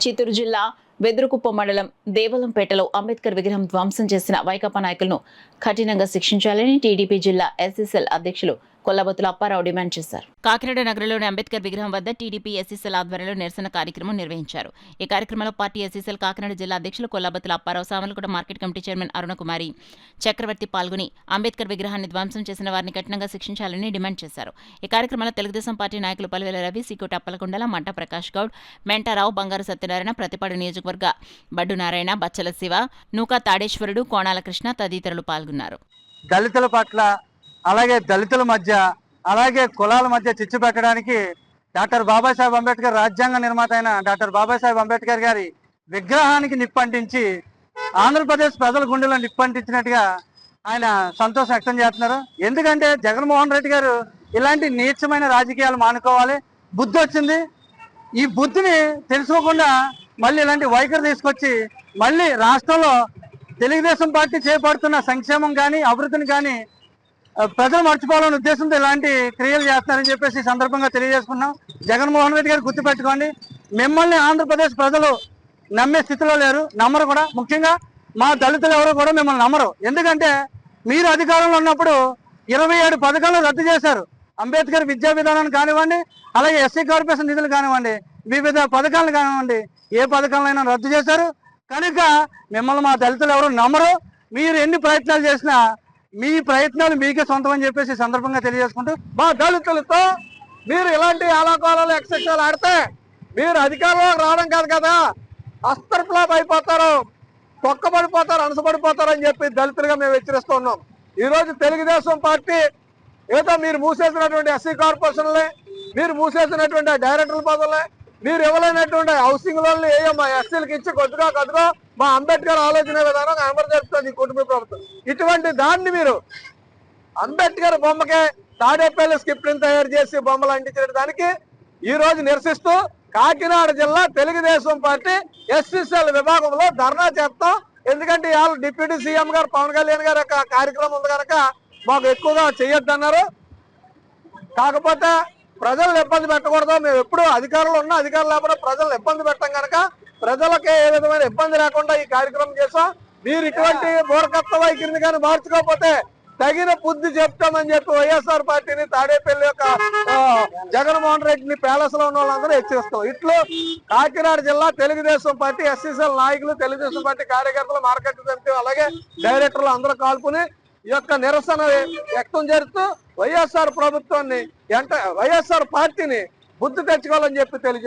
చిత్తూరు జిల్లా వెదురుకుప్ప మండలం దేవలంపేటలో అంబేద్కర్ విగ్రహం ధ్వంసం చేసిన వైకాపా నాయకులను కఠినంగా శిక్షించాలని టీడీపీ జిల్లా ఎస్ఎస్ఎల్ అధ్యక్షులు కొల్లబొత్తుల అప్పారావు డిమాండ్ చేశారు. కాకినాడ నగరంలోని అంబేద్కర్ విగ్రహం వద్ద టీడీపీ ఎస్ఎస్ఎల్ ఆధ్వర్యంలో నిరసన కార్యక్రమం నిర్వహించారు. ఈ కార్యక్రమంలో పార్టీ ఎస్ఎస్ఎల్ కాకినాడ జిల్లా అధ్యక్షులు Kollabothula Apparao, Samalakota market committee chairman Arunakumari, Chakravarthi పాల్గొని అంబేద్కర్ విగ్రహాన్ని ధ్వంసం చేసిన వారిని కఠినంగా శిక్షించాలని డిమాండ్ చేశారు. ఈ కార్యక్రమంలో తెలుగుదేశం పార్టీ నాయకులు పల్వెల రవి, సికోట అప్పలకొండల, మంట ప్రకాష్ గౌడ్, మెంటారావు, బంగారు సత్యనారాయణ, ప్రతిపాడు నియోజకవర్గ బడ్డు నారాయణ, బచ్చల శివ, నూకా తాడేశ్వరుడు, కోణాల కృష్ణ తదితరులు పాల్గొన్నారు. దళితుల పట్ల అలాగే దళితుల మధ్య అలాగే కులాల మధ్య చిచ్చు పెట్టడానికి డాక్టర్ బాబాసాహెబ్ అంబేద్కర్ రాజ్యాంగ నిర్మాత అయిన డాక్టర్ బాబాసాహెబ్ అంబేద్కర్ గారి విగ్రహానికి నిప్పంటించి ఆంధ్రప్రదేశ్ ప్రజల గుండెలో నిప్పంటించినట్టుగా ఆయన సంతోషం వ్యక్తం చేస్తున్నారు. ఎందుకంటే జగన్మోహన్ రెడ్డి గారు ఇలాంటి నీచమైన రాజకీయాలు మానుకోవాలి, బుద్ధి వచ్చింది. ఈ బుద్ధిని తెలుసుకోకుండా మళ్ళీ ఇలాంటి వైఖరి తీసుకొచ్చి మళ్ళీ రాష్ట్రంలో తెలుగుదేశం పార్టీ చేపడుతున్న సంక్షేమం కానీ అభివృద్ధిని కానీ ప్రజలు మర్చిపోవాలనే ఉద్దేశంతో ఇలాంటి క్రియలు చేస్తున్నారని చెప్పేసి ఈ సందర్భంగా తెలియజేసుకున్నాం. జగన్మోహన్ రెడ్డి గారు గుర్తుపెట్టుకోండి, మిమ్మల్ని ఆంధ్రప్రదేశ్ ప్రజలు నమ్మే స్థితిలో లేరు, నమ్మరు కూడా. ముఖ్యంగా మా దళితులు ఎవరు కూడా మిమ్మల్ని నమ్మరు. ఎందుకంటే మీరు అధికారంలో ఉన్నప్పుడు 27 పథకాలు రద్దు చేశారు. అంబేద్కర్ విద్యా విధానాన్ని కానివ్వండి, అలాగే ఎస్సీ కార్పొరేషన్ నిధులు కానివ్వండి, వివిధ పథకాలు కానివ్వండి, ఏ పథకాలైనా రద్దు చేశారు. కనుక మిమ్మల్ని మా దళితులు ఎవరు నమ్మరు. మీరు ఎన్ని ప్రయత్నాలు చేసినా మీ ప్రయత్నాలు మీకే సొంతం అని చెప్పేసి సందర్భంగా తెలియజేసుకుంటూ, మా దళితులతో మీరు ఇలాంటి ఆలాకాలలో ఎక్సెషన్లు ఆడితే మీరు అధికారంలో రావడం కాదు కదా, అస్తర్ఫ్లాప్ అయిపోతారు, తొక్కబడిపోతారు, అనసపడిపోతారు అని చెప్పి దళితులుగా మేము హెచ్చరిస్తూ ఉన్నాం. ఈరోజు తెలుగుదేశం పార్టీ ఏదో మీరు మూసేసినటువంటి ఎస్సీ కార్పొరేషన్లే, మీరు మూసేసినటువంటి డైరెక్టర్ల పదవులే, మీరు ఇవ్వలేనటువంటి హౌసింగ్ లోన్లు ఏయో మా ఎస్సీలకు ఇచ్చి కొద్దిగా మా అంబేద్కర్ ఆలోచన విధానం అమలు జరుపుతుంది ఈ కుటుంబ ప్రభుత్వం. ఇటువంటి దాన్ని మీరు అంబేద్కర్ బొమ్మకే తాడేపల్లి స్క్రిప్ట్ని తయారు చేసి బొమ్మలు అంటించిన దానికి ఈ రోజు నిరసిస్తూ కాకినాడ జిల్లా తెలుగుదేశం పార్టీ ఎస్ఎస్ఎల్ విభాగంలో ధర్నా చేస్తాం. ఎందుకంటే ఇవాళ డిప్యూటీ సీఎం గారు పవన్ కళ్యాణ్ గారి యొక్క కార్యక్రమం ఉంది కనుక మాకు ఎక్కువగా చేయొద్దన్నారు. కాకపోతే ప్రజలను ఇబ్బంది పెట్టకూడదు, మేము ఎప్పుడు అధికారంలో ఉన్నా అధికారం లేకుండా ప్రజలను ఇబ్బంది పెట్టాం కనుక ప్రజలకే ఏ విధమైన ఇబ్బంది లేకుండా ఈ కార్యక్రమం చేస్తాం. మీరు ఇటువంటి మూర్ఖత్వ వైఖరిని కానీ మార్చుకోకపోతే తగిన బుద్ధి చెప్తామని చెప్పి వైఎస్ఆర్ పార్టీని తాడేపల్లి యొక్క జగన్మోహన్ రెడ్డిని ప్యాలెస్ లో ఉన్న వాళ్ళందరూ హెచ్చరిస్తాం. ఇట్లు కాకినాడ జిల్లా తెలుగుదేశం పార్టీ ఎస్ఎస్ఎల్ నాయకులు, తెలుగుదేశం పార్టీ కార్యకర్తలు, మార్కెట్ కమిటీ అలాగే డైరెక్టర్లు అందరూ కాల్పుని ఈ యొక్క నిరసన వ్యక్తం చేస్తూ వైఎస్ఆర్ ప్రభుత్వాన్ని వైఎస్ఆర్ పార్టీని బుద్ధి తెచ్చుకోవాలని చెప్పి తెలియజేస్తారు.